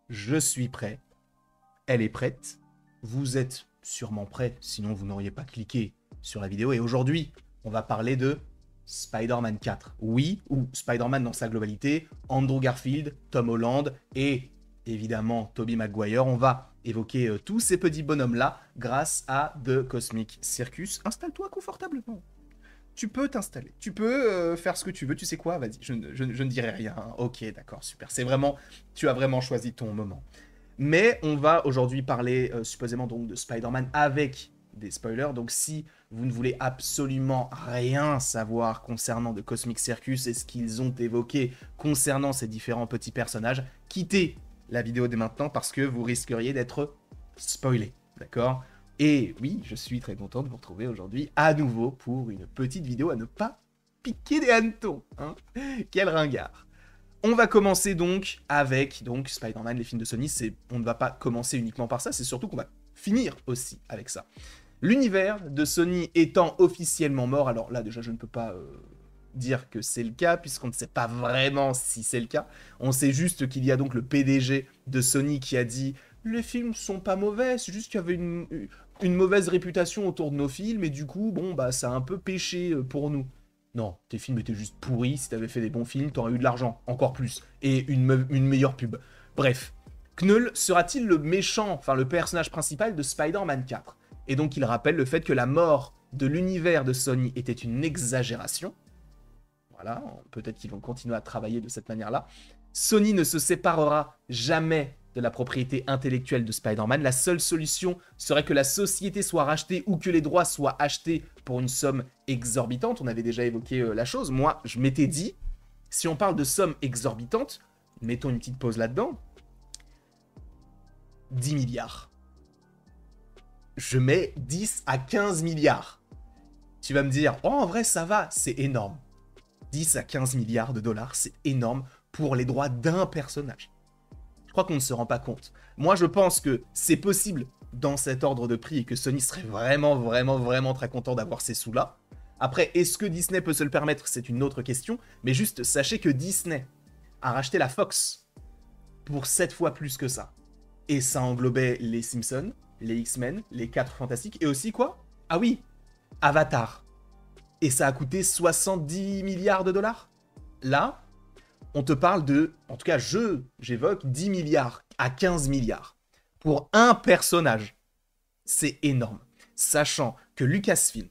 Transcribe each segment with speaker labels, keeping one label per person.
Speaker 1: Je suis prêt. Elle est prête. Vous êtes sûrement prêts, sinon vous n'auriez pas cliqué sur la vidéo. Et aujourd'hui, on va parler de Spider-Man 4. Oui, ou Spider-Man dans sa globalité, Andrew Garfield, Tom Holland et évidemment Tobey Maguire. On va évoquer tous ces petits bonhommes-là grâce à The Cosmic Circus. Installe-toi confortablement. Tu peux t'installer, tu peux faire ce que tu veux, tu sais quoi, vas-y, je ne dirai rien. Ok, d'accord, super, c'est vraiment, tu as vraiment choisi ton moment. Mais on va aujourd'hui parler supposément donc de Spider-Man avec des spoilers, donc si vous ne voulez absolument rien savoir concernant The Cosmic Circus et ce qu'ils ont évoqué concernant ces différents petits personnages, quittez la vidéo dès maintenant parce que vous risqueriez d'être spoilé, d'accord ? Et oui, je suis très content de vous retrouver aujourd'hui à nouveau pour une petite vidéo à ne pas piquer des hannetons. Hein. Quel ringard. On va commencer donc avec Spider-Man, les films de Sony. On ne va pas commencer uniquement par ça, c'est surtout qu'on va finir aussi avec ça. L'univers de Sony étant officiellement mort, alors là déjà je ne peux pas dire que c'est le cas, puisqu'on ne sait pas vraiment si c'est le cas. On sait juste qu'il y a donc le PDG de Sony qui a dit « Les films sont pas mauvais, c'est juste qu'il y avait une mauvaise réputation autour de nos films, et du coup, bon, bah ça a un peu péché pour nous. » Non, tes films étaient juste pourris, si t'avais fait des bons films, t'aurais eu de l'argent, encore plus, et une meilleure pub. Bref, Knull sera-t-il le méchant, enfin le personnage principal de Spider-Man 4 ? Et donc il rappelle le fait que la mort de l'univers de Sony était une exagération. Voilà, peut-être qu'ils vont continuer à travailler de cette manière-là. Sony ne se séparera jamais de la propriété intellectuelle de Spider-Man. La seule solution serait que la société soit rachetée ou que les droits soient achetés pour une somme exorbitante. On avait déjà évoqué la chose. Moi, je m'étais dit, si on parle de somme exorbitante, mettons une petite pause là-dedans, 10 milliards. Je mets 10 à 15 milliards. Tu vas me dire, oh en vrai ça va, c'est énorme. 10 à 15 milliards de dollars, c'est énorme pour les droits d'un personnage. Je crois qu'on ne se rend pas compte. Moi, je pense que c'est possible dans cet ordre de prix et que Sony serait vraiment très content d'avoir ces sous-là. Après, est-ce que Disney peut se le permettre? C'est une autre question. Mais juste, sachez que Disney a racheté la Fox pour 7 fois plus que ça. Et ça englobait les Simpsons, les X-Men, les 4 Fantastiques et aussi quoi? Ah oui, Avatar. Et ça a coûté 70 milliards de dollars. Là, on te parle de, en tout cas j'évoque 10 milliards à 15 milliards pour un personnage. C'est énorme. Sachant que Lucasfilm,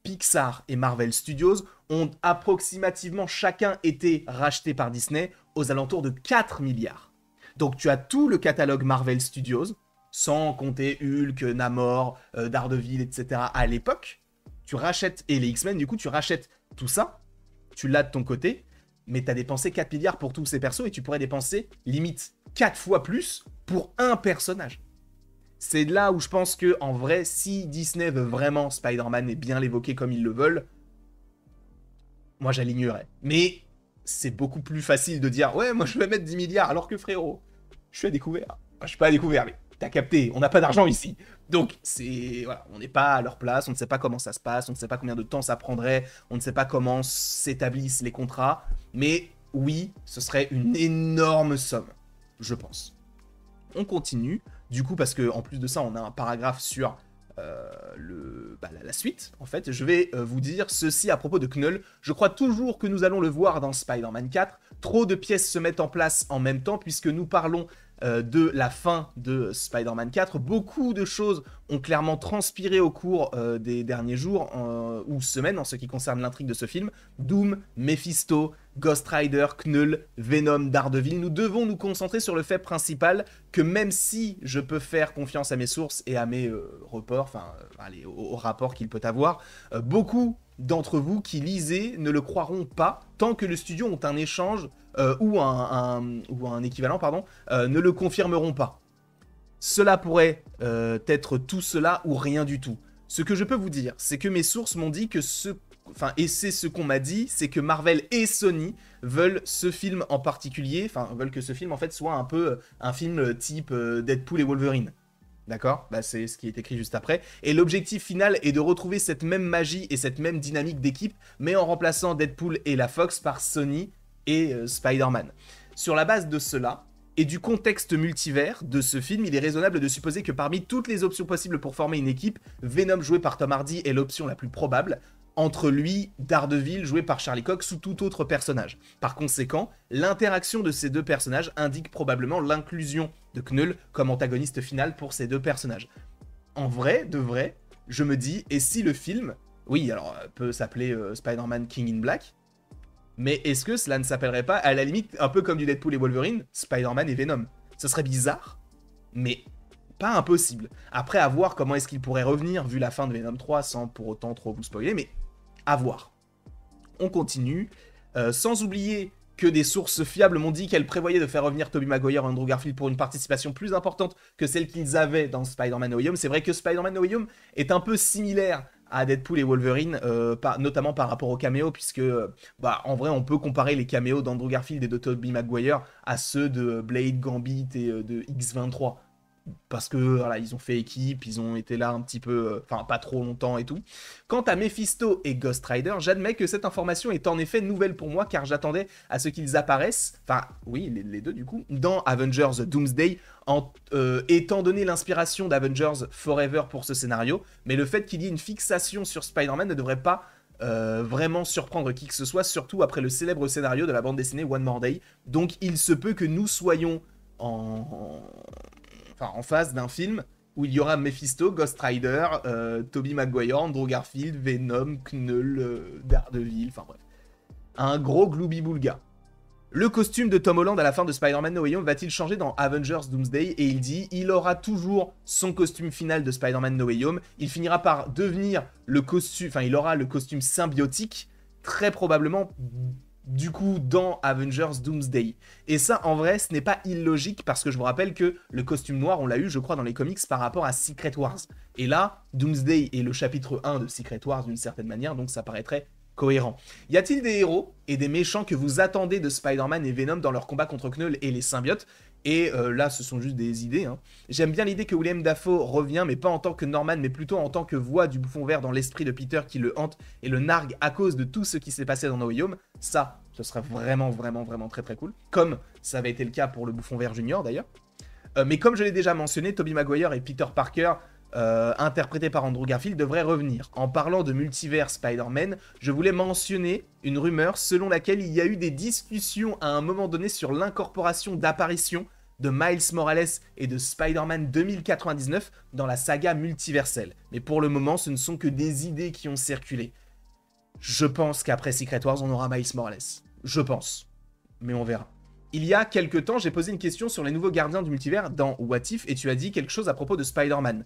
Speaker 1: Pixar et Marvel Studios ont approximativement chacun été rachetés par Disney aux alentours de 4 milliards. Donc tu as tout le catalogue Marvel Studios, sans compter Hulk, Namor, Daredevil, etc. à l'époque. Tu rachètes, et les X-Men, du coup, tu rachètes tout ça, tu l'as de ton côté, mais t'as dépensé 4 milliards pour tous ces persos et tu pourrais dépenser limite 4 fois plus pour un personnage. C'est là où je pense que, en vrai, si Disney veut vraiment Spider-Man et bien l'évoquer comme ils le veulent, moi j'alignerais. Mais c'est beaucoup plus facile de dire, ouais, moi je vais mettre 10 milliards, alors que frérot, je suis à découvert. Enfin, je suis pas à découvert, mais t'as capté, on n'a pas d'argent ici. Donc, voilà, on n'est pas à leur place, on ne sait pas comment ça se passe, on ne sait pas combien de temps ça prendrait, on ne sait pas comment s'établissent les contrats, mais oui, ce serait une énorme somme, je pense. On continue, du coup, parce qu'en plus de ça, on a un paragraphe sur la suite, en fait. Je vais vous dire ceci à propos de Knull. Je crois toujours que nous allons le voir dans Spider-Man 4. Trop de pièces se mettent en place en même temps, puisque nous parlons de la fin de Spider-Man 4. Beaucoup de choses ont clairement transpiré au cours des derniers jours ou semaines en ce qui concerne l'intrigue de ce film. Doom, Mephisto, Ghost Rider, Knull, Venom, Daredevil. Nous devons nous concentrer sur le fait principal que même si je peux faire confiance à mes sources et à mes reports, au rapport qu'il peut avoir, beaucoup d'entre vous qui lisez ne le croiront pas tant que le studio ont un échange ou un équivalent, ne le confirmeront pas. Cela pourrait être tout cela ou rien du tout. Ce que je peux vous dire, c'est que mes sources m'ont dit que et c'est ce qu'on m'a dit, c'est que Marvel et Sony veulent ce film en particulier, veulent que ce film en fait soit un peu un film type Deadpool et Wolverine. D'accord ? C'est ce qui est écrit juste après. Et l'objectif final est de retrouver cette même magie et cette même dynamique d'équipe, mais en remplaçant Deadpool et la Fox par Sony et Spider-Man. Sur la base de cela, et du contexte multivers de ce film, il est raisonnable de supposer que parmi toutes les options possibles pour former une équipe, Venom joué par Tom Hardy est l'option la plus probable, entre lui, Daredevil joué par Charlie Cox ou tout autre personnage. Par conséquent, l'interaction de ces deux personnages indique probablement l'inclusion de Knull comme antagoniste final pour ces deux personnages. En vrai, de vrai, je me dis, et si le film, oui, alors peut s'appeler Spider-Man King in Black, mais est-ce que cela ne s'appellerait pas, à la limite, un peu comme du Deadpool et Wolverine, Spider-Man et Venom? Ce serait bizarre, mais pas impossible. Après, à voir comment est-ce qu'il pourrait revenir, vu la fin de Venom 3, sans pour autant trop vous spoiler, mais à voir. On continue, sans oublier que des sources fiables m'ont dit qu'elles prévoyaient de faire revenir Tobey Maguire et Andrew Garfield pour une participation plus importante que celle qu'ils avaient dans Spider-Man No Way Home. C'est vrai que Spider-Man No Way Home est un peu similaire à Deadpool et Wolverine, notamment par rapport aux caméos, puisque en vrai on peut comparer les caméos d'Andrew Garfield et de Tobey Maguire à ceux de Blade, Gambit et de X-23. Parce que voilà, ils ont fait équipe, ils ont été là un petit peu, pas trop longtemps et tout. Quant à Mephisto et Ghost Rider, j'admets que cette information est en effet nouvelle pour moi, car j'attendais à ce qu'ils apparaissent, oui, les deux du coup, dans Avengers Doomsday, étant donné l'inspiration d'Avengers Forever pour ce scénario, mais le fait qu'il y ait une fixation sur Spider-Man ne devrait pas vraiment surprendre qui que ce soit, surtout après le célèbre scénario de la bande dessinée One More Day. Donc il se peut que nous soyons en face d'un film où il y aura Mephisto, Ghost Rider, Tobey Maguire, Andrew Garfield, Venom, Knull, Daredevil, enfin bref. Un gros gloubi-boulga. Le costume de Tom Holland à la fin de Spider-Man No Way Home va-t-il changer dans Avengers Doomsday? Et il dit, il aura toujours son costume final de Spider-Man No Way Home. Il finira par devenir le costume, il aura le costume symbiotique, très probablement du coup dans Avengers Doomsday. Et ça, en vrai, ce n'est pas illogique, parce que je vous rappelle que le costume noir, on l'a eu, je crois, dans les comics par rapport à Secret Wars. Et là, Doomsday est le chapitre 1 de Secret Wars d'une certaine manière, donc ça paraîtrait cohérent. Y a-t-il des héros et des méchants que vous attendez de Spider-Man et Venom dans leur combat contre Knull et les symbiotes? Et là, ce sont juste des idées. J'aime bien l'idée que William Dafoe revient, mais pas en tant que Norman, mais plutôt en tant que voix du bouffon vert dans l'esprit de Peter qui le hante et le nargue à cause de tout ce qui s'est passé dans No Way Home. Ça, ce serait vraiment, vraiment, vraiment très très cool. Comme ça avait été le cas pour le bouffon vert junior d'ailleurs. Mais comme je l'ai déjà mentionné, Tobey Maguire et Peter Parker, interprétés par Andrew Garfield, devraient revenir. En parlant de multivers Spider-Man, je voulais mentionner une rumeur selon laquelle il y a eu des discussions à un moment donné sur l'incorporation d'apparitions de Miles Morales et de Spider-Man 2099 dans la saga multiverselle. Mais pour le moment, ce ne sont que des idées qui ont circulé. Je pense qu'après Secret Wars, on aura Miles Morales. Je pense. Mais on verra. Il y a quelques temps, j'ai posé une question sur les nouveaux gardiens du multivers dans What If, et tu as dit quelque chose à propos de Spider-Man.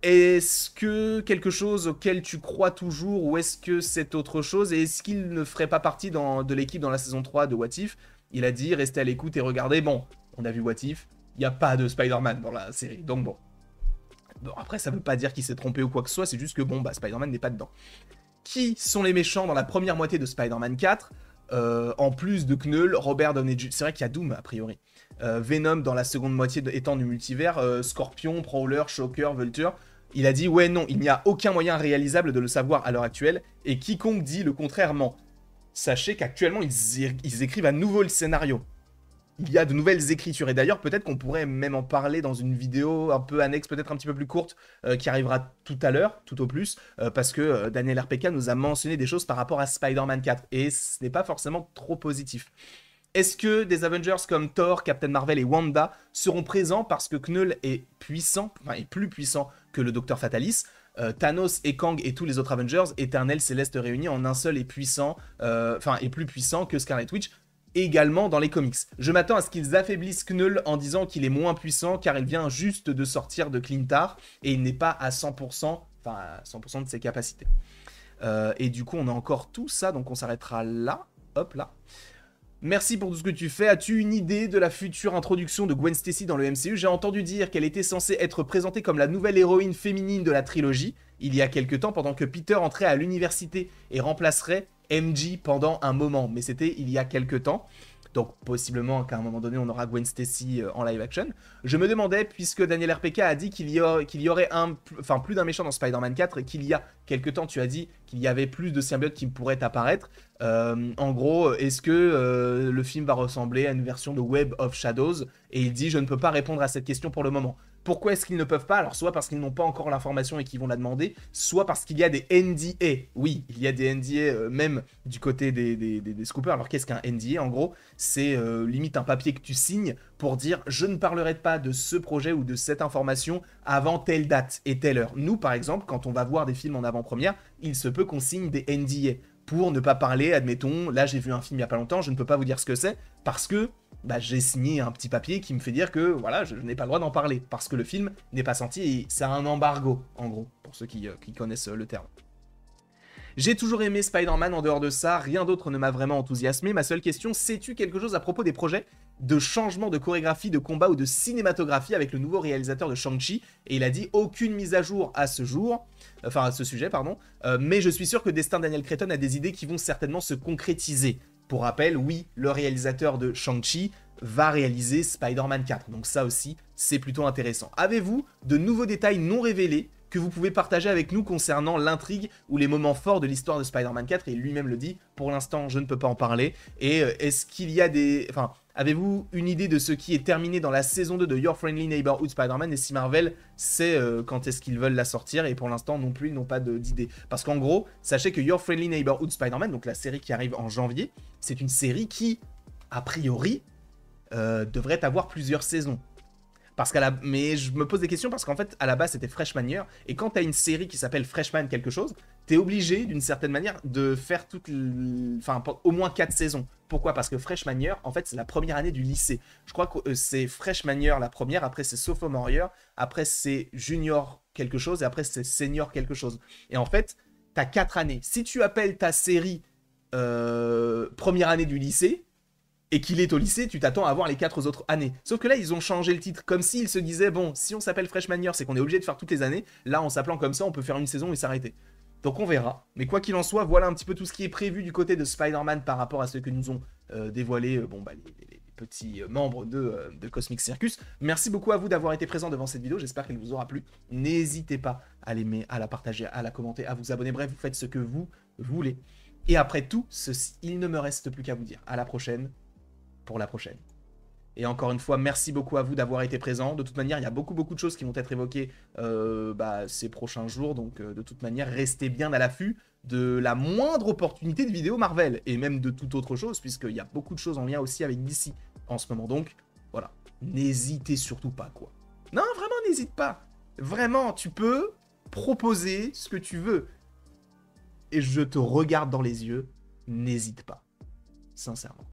Speaker 1: Est-ce que quelque chose auquel tu crois toujours, ou est-ce que c'est autre chose? Et est-ce qu'il ne ferait pas partie de l'équipe dans la saison 3 de What If? Il a dit, restez à l'écoute et regardez. Bon, on a vu What If, il n'y a pas de Spider-Man dans la série, donc bon. Bon, après, ça veut pas dire qu'il s'est trompé ou quoi que ce soit, c'est juste que bon, Spider-Man n'est pas dedans. Qui sont les méchants dans la première moitié de Spider-Man 4 ? En plus de Knull, Robert Downey Jr. C'est vrai qu'il y a Doom, a priori. Venom dans la seconde moitié étant du multivers, Scorpion, Prowler, Shocker, Vulture. Il a dit, ouais, non, il n'y a aucun moyen réalisable de le savoir à l'heure actuelle, et quiconque dit le contraire ment. Sachez qu'actuellement, ils écrivent à nouveau le scénario. Il y a de nouvelles écritures, et d'ailleurs, peut-être qu'on pourrait même en parler dans une vidéo un peu annexe, peut-être un petit peu plus courte, qui arrivera tout à l'heure, tout au plus, parce que Daniel RPK nous a mentionné des choses par rapport à Spider-Man 4, et ce n'est pas forcément trop positif. Est-ce que des Avengers comme Thor, Captain Marvel et Wanda seront présents parce que Knull est puissant, est plus puissant que le Docteur Fatalis? Thanos et Kang et tous les autres Avengers, éternels célestes réunis en un seul et puissant, et plus puissant que Scarlet Witch, également dans les comics. Je m'attends à ce qu'ils affaiblissent Knull en disant qu'il est moins puissant car il vient juste de sortir de Clintar et il n'est pas à 100%, à 100% de ses capacités. Et du coup, on a encore tout ça, donc on s'arrêtera là. Hop là. Merci pour tout ce que tu fais. As-tu une idée de la future introduction de Gwen Stacy dans le MCU? J'ai entendu dire qu'elle était censée être présentée comme la nouvelle héroïne féminine de la trilogie, il y a quelques temps, pendant que Peter entrait à l'université et remplacerait MJ pendant un moment. Mais c'était il y a quelques temps. Donc possiblement qu'à un moment donné, on aura Gwen Stacy en live action. Je me demandais, puisque Daniel RPK a dit qu'il y aurait plus d'un méchant dans Spider-Man 4, et qu'il y a quelques temps, tu as dit qu'il y avait plus de symbiotes qui pourraient apparaître. En gros, est-ce que le film va ressembler à une version de Web of Shadows? Et il dit, je ne peux pas répondre à cette question pour le moment. Pourquoi est-ce qu'ils ne peuvent pas? Alors, soit parce qu'ils n'ont pas encore l'information et qu'ils vont la demander, soit parce qu'il y a des NDA. Oui, il y a des NDA même du côté des scoopers. Alors, qu'est-ce qu'un NDA? En gros, c'est limite un papier que tu signes pour dire je ne parlerai pas de ce projet ou de cette information avant telle date et telle heure. Nous, par exemple, quand on va voir des films en avant-première, il se peut qu'on signe des NDA pour ne pas parler, admettons, là j'ai vu un film il y a pas longtemps, je ne peux pas vous dire ce que c'est, parce que bah, j'ai signé un petit papier qui me fait dire que voilà, je n'ai pas le droit d'en parler, parce que le film n'est pas sorti et c'est un embargo, en gros, pour ceux qui connaissent le terme. J'ai toujours aimé Spider-Man, en dehors de ça, rien d'autre ne m'a vraiment enthousiasmé. Ma seule question, sais-tu quelque chose à propos des projets de changement de chorégraphie, de combat ou de cinématographie avec le nouveau réalisateur de Shang-Chi? Et il a dit aucune mise à jour à ce jour, enfin à ce sujet, pardon, mais je suis sûr que Destin Daniel Cretton a des idées qui vont certainement se concrétiser. Pour rappel, oui, le réalisateur de Shang-Chi va réaliser Spider-Man 4, donc ça aussi, c'est plutôt intéressant. Avez-vous de nouveaux détails non révélés que vous pouvez partager avec nous concernant l'intrigue ou les moments forts de l'histoire de Spider-Man 4? Et lui-même le dit, pour l'instant, je ne peux pas en parler. Et est-ce qu'il y a des... Enfin, avez-vous une idée de ce qui est terminé dans la saison 2 de Your Friendly Neighborhood Spider-Man? Et si Marvel sait quand est-ce qu'ils veulent la sortir? Et pour l'instant, non plus, ils n'ont pas d'idée. Parce qu'en gros, sachez que Your Friendly Neighborhood Spider-Man, donc la série qui arrive en janvier, c'est une série qui, a priori, devrait avoir plusieurs saisons. Parce qu'à la... Mais je me pose des questions parce qu'en fait, à la base, c'était Freshman Year. Et quand t'as une série qui s'appelle Freshman quelque chose, t'es obligé, d'une certaine manière, de faire enfin, au moins 4 saisons. Pourquoi? Parce que Freshman Year, en fait, c'est la première année du lycée. Je crois que c'est Freshman Year la première, après c'est Sophomore Year, après c'est Junior quelque chose, et après c'est Senior quelque chose. Et en fait, t'as 4 années. Si tu appelles ta série première année du lycée, et qu'il est au lycée, tu t'attends à avoir les 4 autres années. Sauf que là, ils ont changé le titre, comme s'ils se disaient, bon, si on s'appelle Freshman Year, c'est qu'on est obligé de faire toutes les années. Là, en s'appelant comme ça, on peut faire une saison et s'arrêter. Donc on verra. Mais quoi qu'il en soit, voilà un petit peu tout ce qui est prévu du côté de Spider-Man par rapport à ce que nous ont dévoilé bon, bah, les petits membres de Cosmic Circus. Merci beaucoup à vous d'avoir été présents devant cette vidéo, j'espère qu'elle vous aura plu. N'hésitez pas à l'aimer, à la partager, à la commenter, à vous abonner, bref, vous faites ce que vous voulez. Et après tout ceci, il ne me reste plus qu'à vous dire à la prochaine, pour la prochaine. Et encore une fois, merci beaucoup à vous d'avoir été présents. De toute manière, il y a beaucoup de choses qui vont être évoquées ces prochains jours. Donc, de toute manière, restez bien à l'affût de la moindre opportunité de vidéo Marvel. Et même de toute autre chose, puisqu'il y a beaucoup de choses en lien aussi avec DC en ce moment. Donc, voilà. N'hésitez surtout pas, quoi. Non, vraiment, n'hésite pas. Vraiment, tu peux proposer ce que tu veux. Et je te regarde dans les yeux. N'hésite pas. Sincèrement.